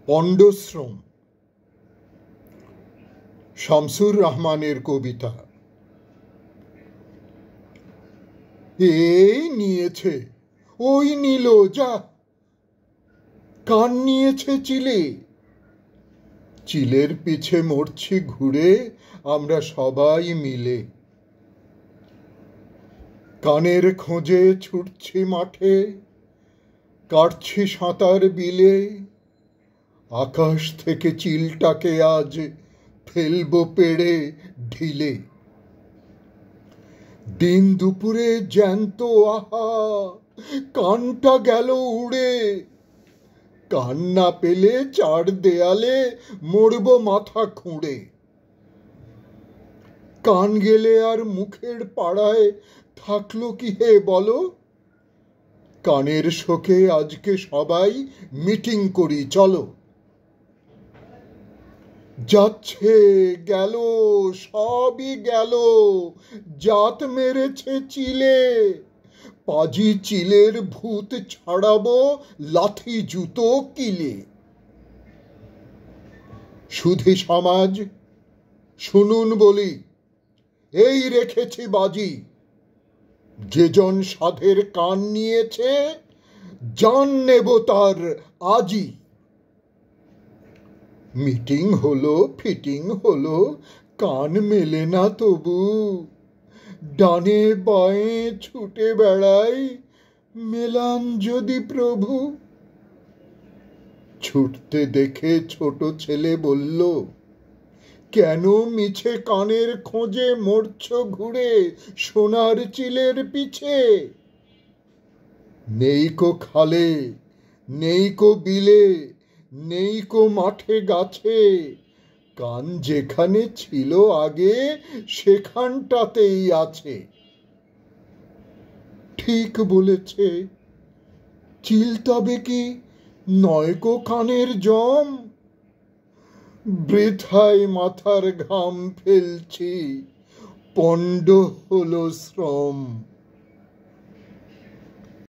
পণ্ডশ্রম শামসুর রহমানের কবিতা। এই নিয়েছে, ওই নিল, যা কান নিয়েছে চিলে। চিলের পিছে মরছি ঘুরে আমরা সবাই মিলে। কানের খোঁজে ছুটছি মাঠে, কাটছি সাঁতার বিলে। আকাশ থেকে চিলটাকে আজ ফেলবো পেড়ে ঢিলে। দিন দুপুরে জ্যান্ত, আহা কানটা গেল উড়ে। কান না পেলে চার দেয়ালে মরবো মাথা খুঁড়ে। কান গেলে আর মুখের পাড়ায় থাকলো কি হে বলো। কানের শোকে আজকে সবাই মিটিং করি চলো। যাচ্ছে গেল, সবই গেল, জাত মেরেছে চিলে। পাজি চিলের ভূত ছাড়াবো লাথি জুতো কিলে। সুধী সমাজ শুনুন বলি, এই রেখেছি বাজি। যেজন সাধের কান নিয়েছে জান নেব তার আজই। মিটিং হলো, ফিটিং হলো, কান মেলে না তবু। ডানে বাঁয়ে ছুটে বেড়াই, মেলান যদি প্রভু। ছুটতে দেখে ছোট ছেলে বলল, কেন মিছে কানের খোঁজে মরছ ঘুরে সোনার চিলের পিছে। নেইকো খালে, নেইকো বিলে, নেইকো মাঠে গাছে। কান যেখানে ছিল আগে সেখানটাতেই আছে। ঠিক বলেছে, চিল তবে কি নয়কো কানের জম। বৃথায় মাথার ঘাম ফেলছি, পণ্ড হলো শ্রম।